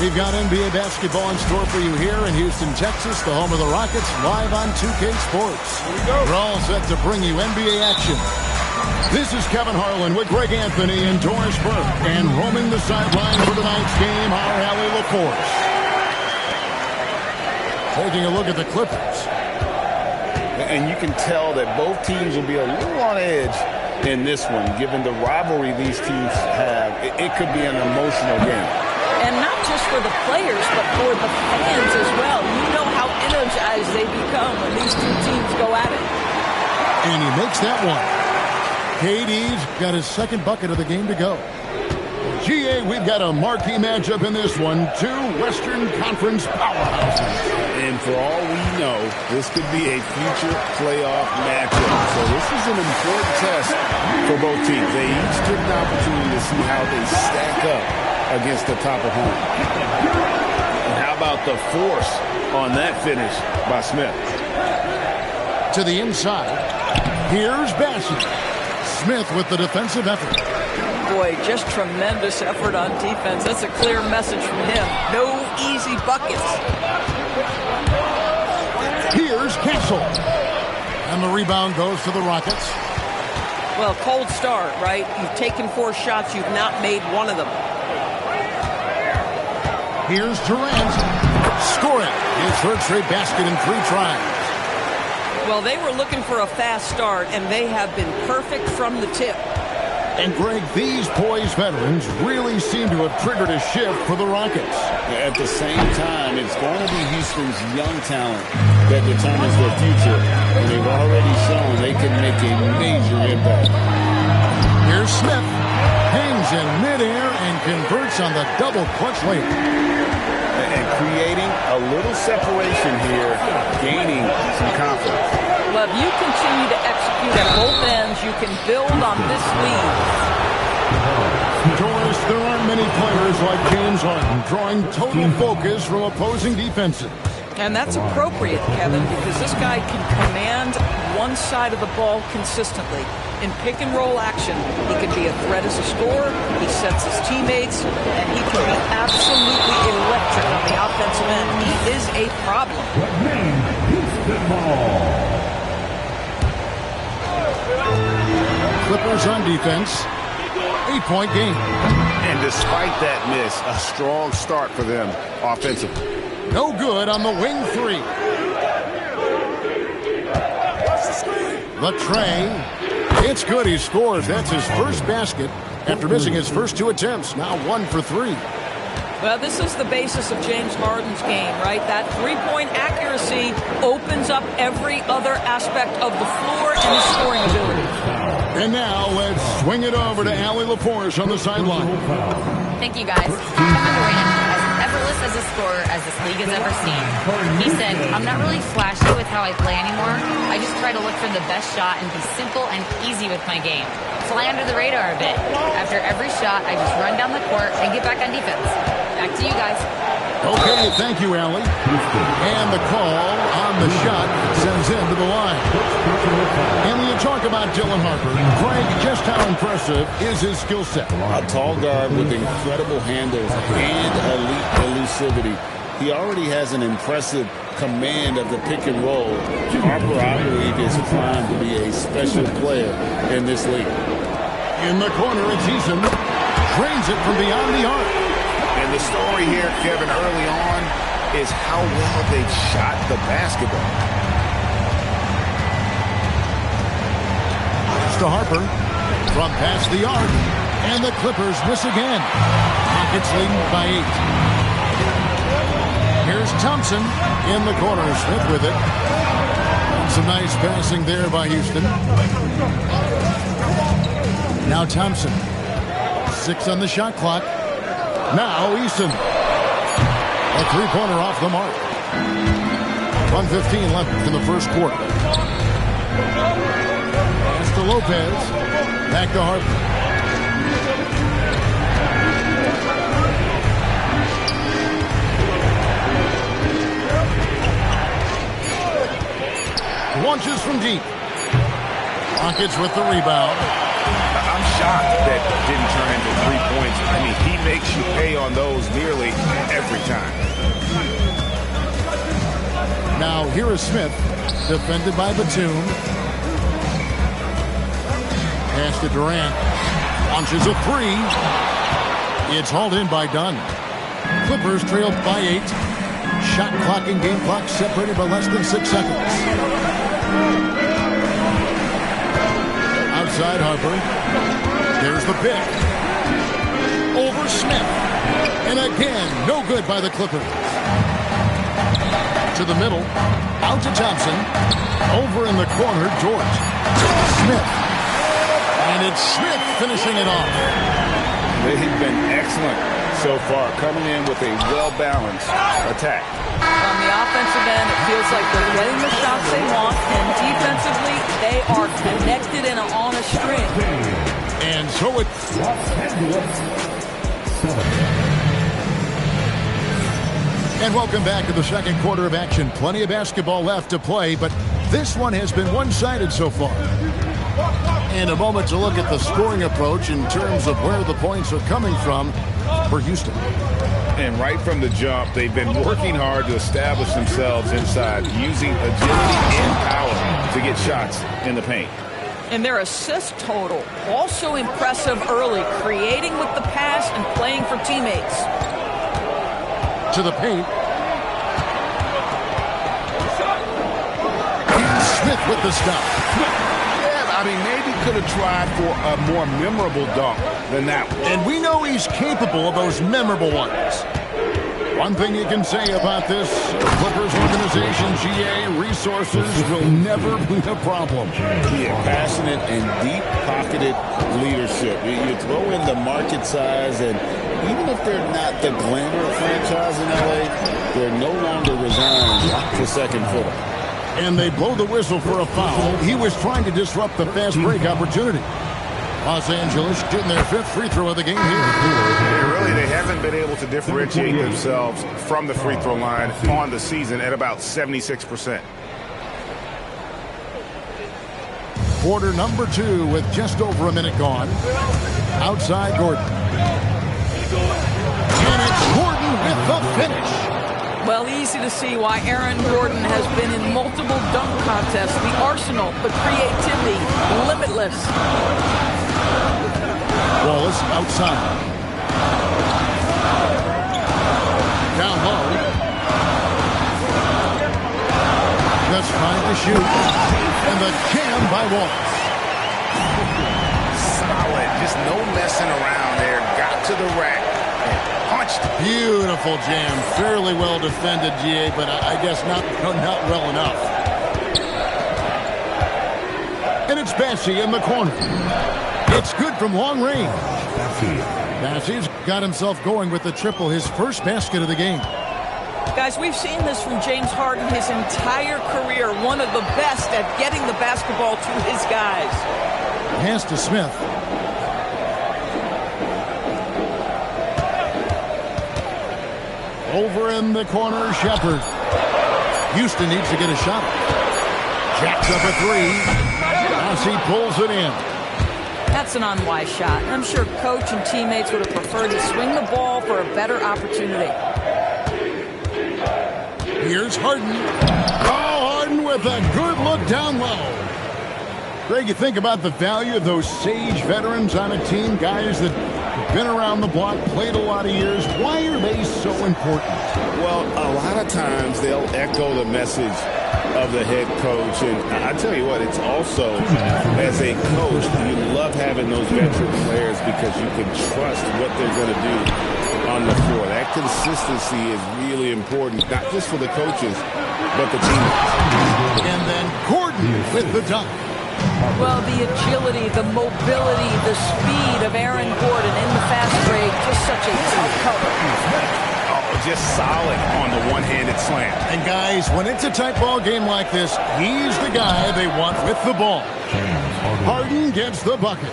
We've got NBA basketball in store for you here in Houston, Texas, the home of the Rockets, live on 2K Sports. Here we go. We're all set to bring you NBA action. This is Kevin Harlan with Greg Anthony and Doris Burke. And roaming the sideline for tonight's game, our Allie LaForce. Taking a look at the Clippers. And you can tell that both teams will be a little on edge in this one, given the rivalry these teams have. It could be an emotional game. And not just for the players, but for the fans as well. You know how energized they become when these two teams go at it. And he makes that one. KD's got his second bucket of the game to go. GA, we've got a marquee matchup in this one. Two Western Conference powerhouses. And for all we know, this could be a future playoff matchup. So this is an important test for both teams. They each get an opportunity to see how they stack up against the top of home. And how about the force on that finish by Smith? To the inside. Here's Bassett. Smith with the defensive effort. Boy, just tremendous effort on defense. That's a clear message from him. No easy buckets. Here's Castle. And the rebound goes to the Rockets. Well, cold start, right? You've taken 4 shots. You've not made one of them. Here's Durant. Score it. His third straight basket in 3 tries. Well, they were looking for a fast start, and they have been perfect from the tip. And, Greg, these poised veterans really seem to have triggered a shift for the Rockets. At the same time, it's going to be Houston's young talent that determines their future. And they've already shown they can make a major impact. Here's Smith. Hangs in midair and converts on the double clutch late. And creating a little separation here, gaining some confidence. Well, if you continue to execute at both ends, you can build on this lead. Doris, there aren't many players like James Harden drawing total focus from opposing defenses. And that's appropriate, Kevin, because this guy can command one side of the ball consistently. In pick-and-roll action, he can be a threat as a scorer, he sets his teammates, and he can be absolutely electric on the offensive end. He is a problem. Clippers on defense. 8-point game. And despite that miss, a strong start for them offensively. No good on the wing 3. The tray. It's good. He scores. That's his first basket after missing his first 2 attempts. Now 1 for 3. Well, this is the basis of James Harden's game, right? That three-point accuracy opens up every other aspect of the floor and his scoring ability. And now let's swing it over to Allie LaForce on the sideline. Thank you, guys. Kevin Durant, as effortless as a scorer as this league has ever seen. He said, I'm not really flashy with how I play anymore. I just try to look for the best shot and be simple and easy with my game. Fly under the radar a bit. After every shot, I just run down the court and get back on defense. Back to you guys. Okay, thank you, Allie. And the call on the shot sends him to the line. And when you talk about Dylan Harper, Greg, just how impressive is his skill set? A tall guard with incredible handles and elite elusivity. He already has an impressive command of the pick and roll. Harper, I believe, is primed to be a special player in this league. In the corner, it's Eason. Drains it from beyond the arc. And the story here, Kevin, early on is how well they shot the basketball. It's to Harper from past the arc. And the Clippers miss again. Rockets leading by 8. Here's Thompson in the corner. Smith with it. Some nice passing there by Houston. Now Thompson. 6 on the shot clock. Now Eason. A three-pointer off the mark. 1:15 left in the first quarter. Pass to Lopez. Back to Harper. Launches from deep. Rockets with the rebound. I'm shocked that didn't turn into 3 points. I mean, he makes you pay on those nearly every time. Now here is Smith, defended by Batum. Pass to Durant. Launches a three. It's hauled in by Dunn. Clippers trailed by 8. Shot clock and game clock separated by less than 6 seconds. Outside Harper. There's the pick. Over Smith. And again, no good by the Clippers. To the middle. Out to Thompson. Over in the corner, George. Smith. And it's Smith finishing it off. They've been excellent so far, coming in with a well-balanced attack. On the offensive end, it feels like they're getting the shots they want, and defensively, they are connected and on a string. And so it's And welcome back to the second quarter of action. Plenty of basketball left to play, but this one has been one-sided so far. And a moment to look at the scoring approach in terms of where the points are coming from for Houston. And right from the jump, they've been working hard to establish themselves inside, using agility and power to get shots in the paint. And their assist total, also impressive early, creating with the pass and playing for teammates. To the paint. Smith with the stop. I mean, maybe could have tried for a more memorable dunk than that one. And we know he's capable of those memorable ones. One thing you can say about this Clippers organization, GA, resources will never be a problem. Yeah, passionate and deep-pocketed leadership. You throw in the market size, and even if they're not the glamour franchise in LA, they're no longer resigned to second footer. And they blow the whistle for a foul. He was trying to disrupt the fast break opportunity. Los Angeles getting their 5th free throw of the game here. They haven't been able to differentiate themselves from the free throw line on the season at about 76%. Quarter number 2 with just over a minute gone. Outside Gordon. And it's Gordon with the finish. Well, easy to see why Aaron Gordon has been in multiple dunk contests. The arsenal, the creativity, limitless. Wallace outside. Down low. Just trying to shoot. And the jam by Wallace. Solid. Just no messing around there. Got to the rack. Punched. Beautiful jam. Fairly well defended, GA, but I guess not well enough. And it's Bassey in the corner. It's good from long range. Bassey's got himself going with the triple, his first basket of the game. Guys, we've seen this from James Harden his entire career. One of the best at getting the basketball to his guys. Pass to Smith. Over in the corner, Shepard. Houston needs to get a shot. Jacks up a three. As he pulls it in. That's an unwise shot. I'm sure coach and teammates would have preferred to swing the ball for a better opportunity. Here's Harden. Oh, Harden with a good look down low. Greg, you think about the value of those sage veterans on a team, guys that been around the block, played a lot of years. Why are they so important? Well, a lot of times they'll echo the message of the head coach. And I tell you what, it's also, as a coach, you love having those veteran players because you can trust what they're going to do on the floor. That consistency is really important, not just for the coaches, but the teammates. And then Gordon with the dunk. Well, the agility, the mobility, the speed of Aaron Gordon in the fast break, just such a tough cover. Oh, just solid on the one-handed slam. And guys, when it's a tight ball game like this, he's the guy they want with the ball. Harden gets the bucket.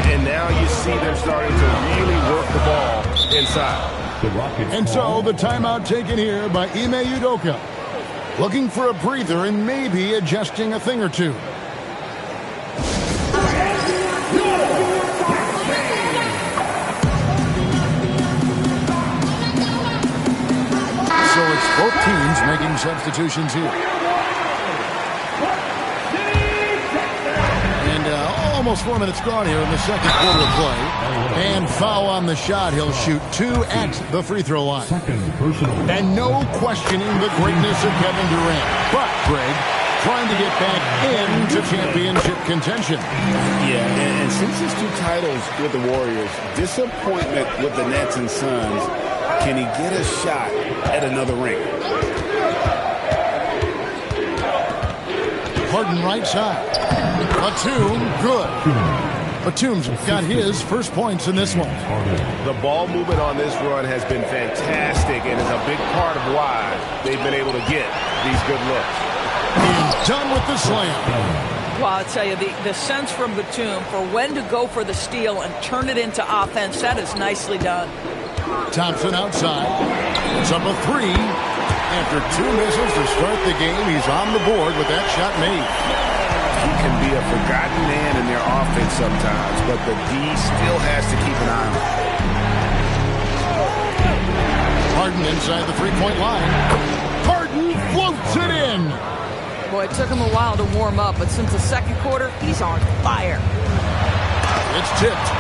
And now you see them starting to really work the ball inside. And so the timeout taken here by Ime Udoka. Looking for a breather and maybe adjusting a thing or two. substitutions here. And almost 4 minutes gone here in the second quarter of play. And foul on the shot. He'll shoot 2 at the free throw line. And no questioning the greatness of Kevin Durant. But, Greg, trying to get back into championship contention. Yeah, and since his 2 titles with the Warriors, disappointment with the Nets and Suns, can he get a shot at another ring? Harden right side. Batum, good. Batum's got his first points in this one. The ball movement on this run has been fantastic and is a big part of why they've been able to get these good looks. He's done with the slam. Well, I'll tell you, the sense from Batum for when to go for the steal and turn it into offense, that is nicely done. Thompson outside. It's up a 3. After 2 misses to start the game, he's on the board with that shot made. He can be a forgotten man in their offense sometimes, but the D still has to keep an eye on him. Harden inside the 3-point line. Harden floats it in. Boy, it took him a while to warm up, but since the second quarter, he's on fire. It's tipped.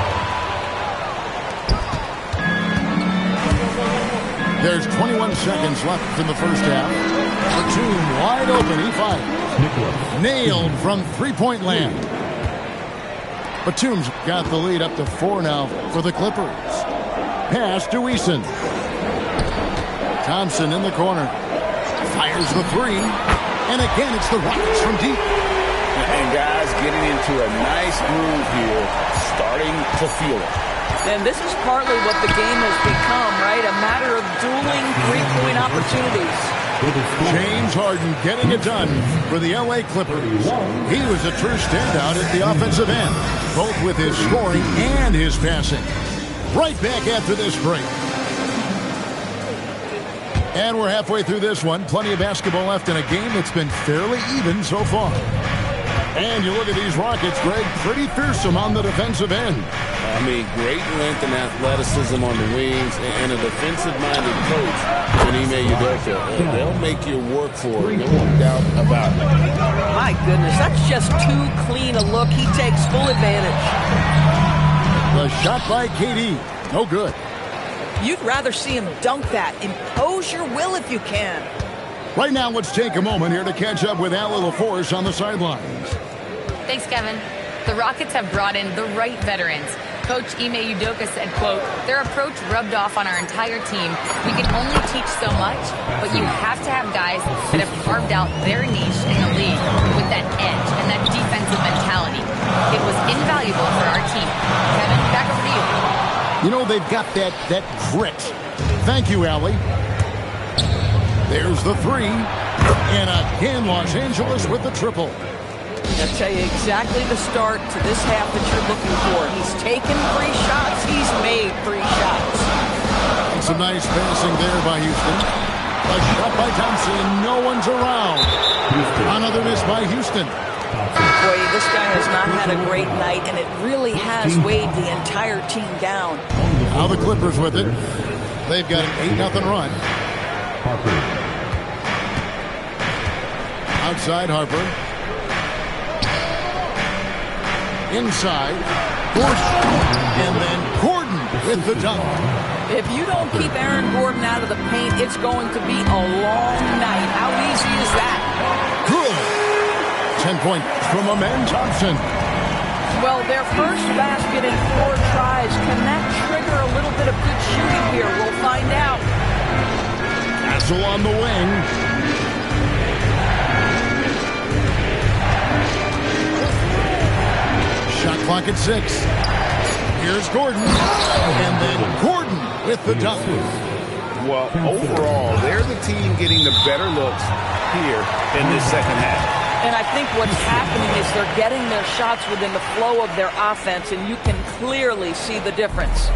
There's 21 seconds left in the first half. Batum wide open. He fires. Nailed from 3-point land. Batum's got the lead up to 4 now for the Clippers. Pass to Eason. Thompson in the corner. Fires the 3. And again, it's the Rockets from deep. And guys getting into a nice groove here, starting to feel it. And this is partly what the game has become, right? A matter of dueling 3-point opportunities. James Harden getting it done for the L.A. Clippers. He was a true standout at the offensive end, both with his scoring and his passing. Right back after this break. And we're halfway through this one. Plenty of basketball left in a game that's been fairly even so far. And you look at these Rockets, Greg, pretty fearsome on the defensive end. I mean, great length and athleticism on the wings, and a defensive-minded coach, Ime Udoka. They'll make you work for it, no doubt about it. My goodness, that's just too clean a look. He takes full advantage. The shot by KD, no good. You'd rather see him dunk that. Impose your will if you can. Right now, let's take a moment here to catch up with Allie LaForce on the sidelines. Thanks, Kevin. The Rockets have brought in the right veterans. Coach Ime Udoka said, quote, their approach rubbed off on our entire team. We can only teach so much, but you have to have guys that have carved out their niche in the league with that edge and that defensive mentality. It was invaluable for our team. Kevin, back over to you. You know, they've got that grit. Thank you, Allie. There's the 3. And again, Los Angeles with the triple. I'll tell you exactly the start to this half that you're looking for. He's taken 3 shots. He's made 3 shots. And some nice passing there by Houston. A shot by Thompson. No one's around. Another miss by Houston. Boy, this guy has not had a great night, and it really has weighed the entire team down. Now the Clippers with it. They've got an 8-0 run. Outside Harper. Inside. And then Gordon with the dunk. If you don't keep Aaron Gordon out of the paint, it's going to be a long night. How easy is that? Good. 10 points from Amen Thompson. Well, their first basket in 4 tries. Can that trigger a little bit of good shooting here? We'll find out. Castle on the wing. Shot clock at 6. Here's Gordon. And then Gordon with the dunk. Well, overall, they're the team getting the better looks here in this second half. And I think what's happening is they're getting their shots within the flow of their offense, and you can clearly see the difference.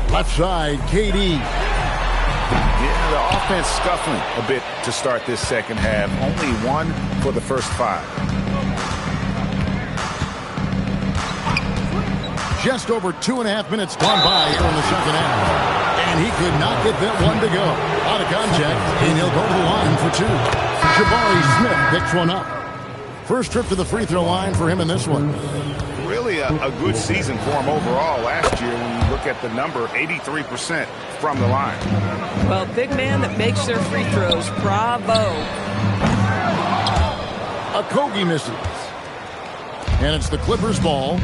Left side, KD. Yeah, the offense scuffling a bit to start this second half. Only 1 for the first 5. Just over 2.5 minutes gone by here in the second half. And he could not get that one to go. Out of contact, and he'll go to the line for two. Jabari Smith picks one up. First trip to the free throw line for him in this one. Really a good season for him overall last year when you look at the number, 83% from the line. Well, big man that makes their free throws. Bravo. Okogie misses. And it's the Clippers' ball.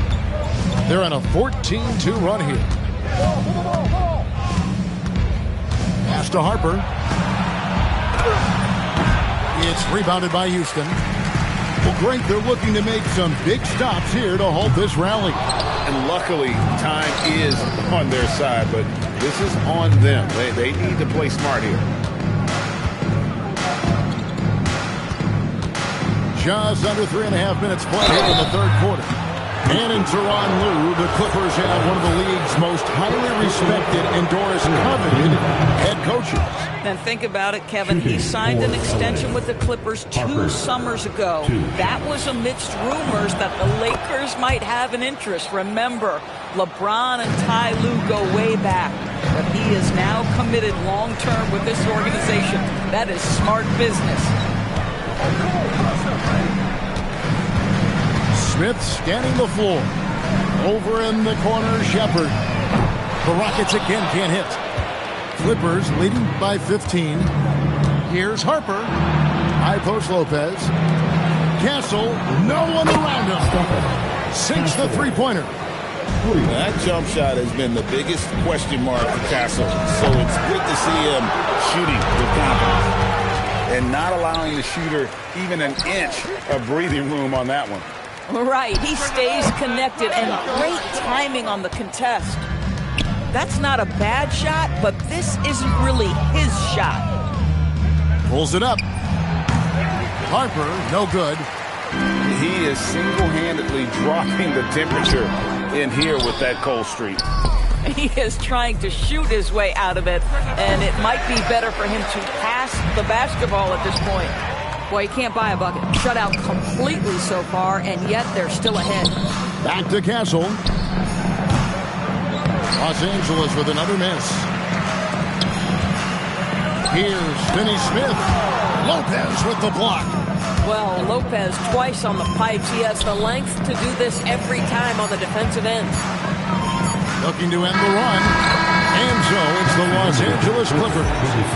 They're on a 14-2 run here. Pass to Harper. It's rebounded by Houston. Well, great. They're looking to make some big stops here to halt this rally. And luckily, time is on their side, but this is on them. They need to play smart here. Just under 3.5 minutes played here in the third quarter. And in Tyronn Lue, the Clippers have one of the league's most highly respected, endorsed, coveted head coaches. And think about it, Kevin. He signed an extension with the Clippers 2 summers ago. That was amidst rumors that the Lakers might have an interest. Remember, LeBron and Ty Lue go way back. But he is now committed long-term with this organization. That is smart business. Smith scanning the floor. Over in the corner, Shepard. The Rockets again can't hit. Clippers leading by 15. Here's Harper. High post Lopez. Castle, no one around him. Sinks the three-pointer. That jump shot has been the biggest question mark for Castle. So it's good to see him shooting with confidence. And not allowing the shooter even an inch of breathing room on that one. Right, he stays connected, and great timing on the contest. That's not a bad shot, but this isn't really his shot. Pulls it up. Harper, no good. He is single-handedly dropping the temperature in here with that cold streak. He is trying to shoot his way out of it, and it might be better for him to pass the basketball at this point. Boy, he can't buy a bucket. Shut out completely so far, and yet they're still ahead. Back to Castle. Los Angeles with another miss. Here's Finney Smith. Lopez with the block. Well, Lopez twice on the pipes. He has the length to do this every time on the defensive end. Looking to end the run. And so it's the Los Angeles Clippers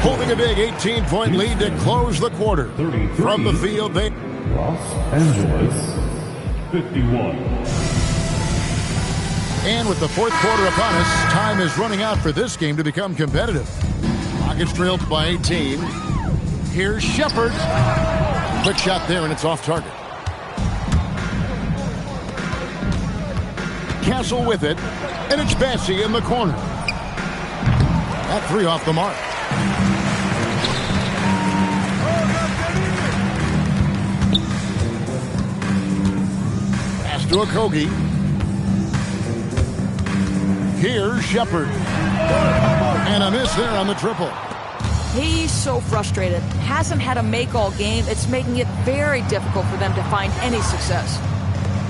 holding a big 18-point lead to close the quarter. From the field, they... Los Angeles, 51. And with the fourth quarter upon us, time is running out for this game to become competitive. Rockets trailed by 18. Here's Shepard. Quick shot there, and it's off target. Castle with it, and it's Bassey in the corner. That three off the mark. Pass to Okogie. Here's Shepard. And a miss there on the triple. He's so frustrated. Hasn't had a make all game. It's making it very difficult for them to find any success.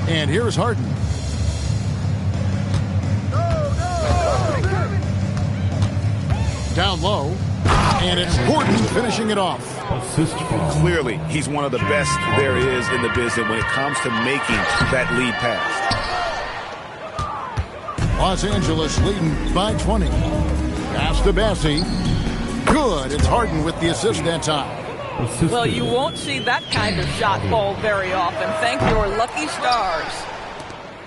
And here's Harden. Down low. And it's Gordon finishing it off. Clearly, he's one of the best there is in the business when it comes to making that lead pass. Los Angeles leading by 20. Pass to Bassey. Good. It's Harden with the assist that time. Well, you won't see that kind of shot fall very often. Thank your lucky stars.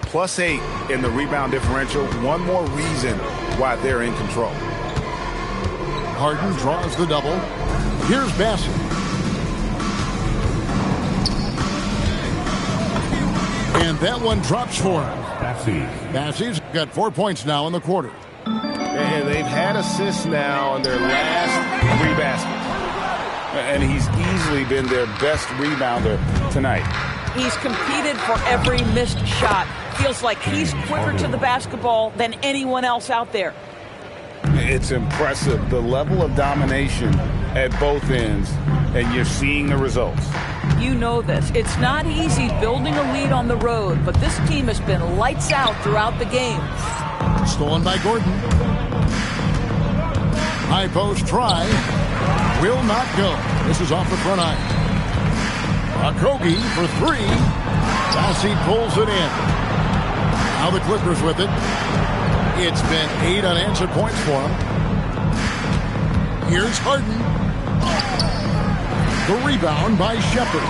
+8 in the rebound differential. One more reason why they're in control. Harden draws the double. Here's Bassey. And that one drops for him. Bassey's got 4 points now in the quarter. And they've had assists now on their last 3 baskets. And he's easily been their best rebounder tonight. He's competed for every missed shot. Feels like he's quicker to the basketball than anyone else out there. It's impressive, the level of domination at both ends, and you're seeing the results. You know this. It's not easy building a lead on the road, but this team has been lights out throughout the game. Stolen by Gordon. High post try. Will not go. This is off the front iron. Okogie for three. Bassey pulls it in. Now the Clippers with it. It's been 8 unanswered points for him. Here's Harden. The rebound by Shepard.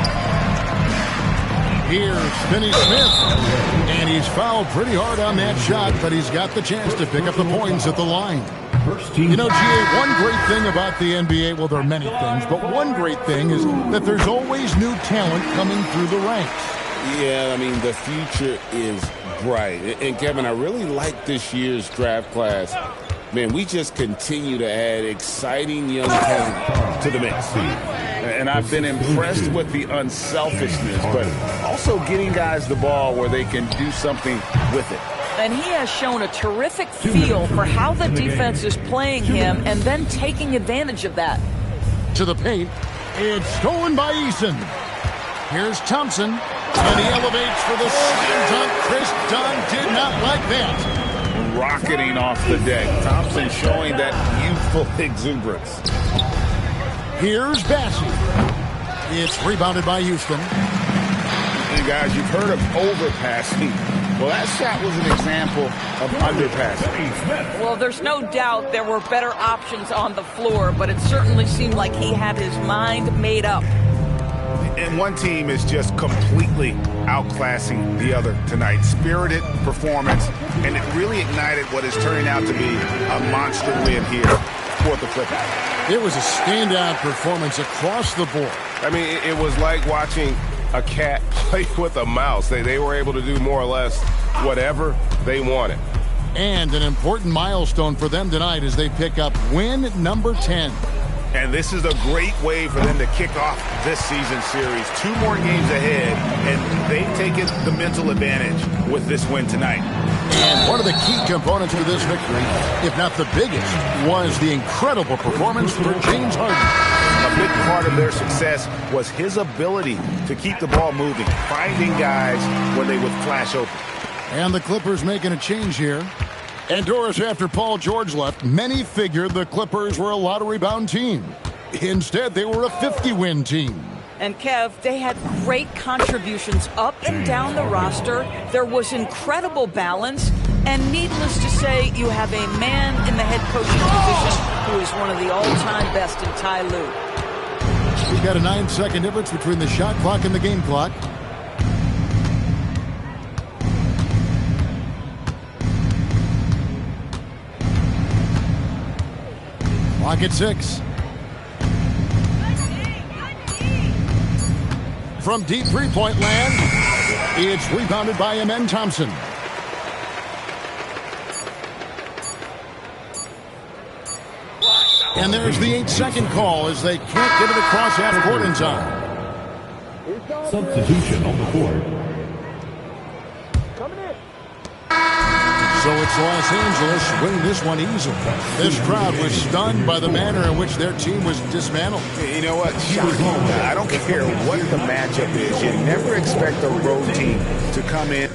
Here's Finney-Smith. And he's fouled pretty hard on that shot, but he's got the chance to pick up the points at the line. You know, GA, one great thing about the NBA, well, there are many things, but one great thing is that there's always new talent coming through the ranks. Yeah, I mean, the future is bright. And, Kevin, I really like this year's draft class. Man, we just continue to add exciting young talent to the mix. And I've been impressed with the unselfishness, but also getting guys the ball where they can do something with it. And he has shown a terrific feel for how the defense is playing him and then taking advantage of that. To the paint. It's stolen by Eason. Here's Thompson. And he elevates for the slam dunk. Chris Dunn did not like that. Rocketing off the deck. Thompson showing that youthful exuberance. Here's Bassey. It's rebounded by Houston. And guys, you've heard of overpassing. Well, that shot was an example of underpassing. Well, there's no doubt there were better options on the floor, but it certainly seemed like he had his mind made up. And one team is just completely outclassing the other tonight. Spirited performance, and it really ignited what is turning out to be a monster win here for the Clippers. It was a standout performance across the board. I mean, it was like watching a cat play with a mouse. They were able to do more or less whatever they wanted. And an important milestone for them tonight as they pick up win number 10. And this is a great way for them to kick off this season series. 2 more games ahead, and they've taken the mental advantage with this win tonight. And one of the key components to this victory, if not the biggest, was the incredible performance for James Harden. A big part of their success was his ability to keep the ball moving, finding guys when they would flash open. And the Clippers making a change here. And Doris, after Paul George left, many figured the Clippers were a lottery-bound team. Instead, they were a 50-win team. And Kev, they had great contributions up and down the roster. There was incredible balance. And needless to say, you have a man in the head coaching position who is one of the all-time best in Ty Lue. We've got a 9-second difference between the shot clock and the game clock. Clock at 6. From deep three-point land, it's rebounded by Amen Thompson. And there's the 8-second call as they can't get it across half-court in time. Substitution on the court. So it's Los Angeles winning this one easily. This crowd was stunned by the manner in which their team was dismantled. You know what? Shocking. I don't care what the matchup is. You never expect a road team to come in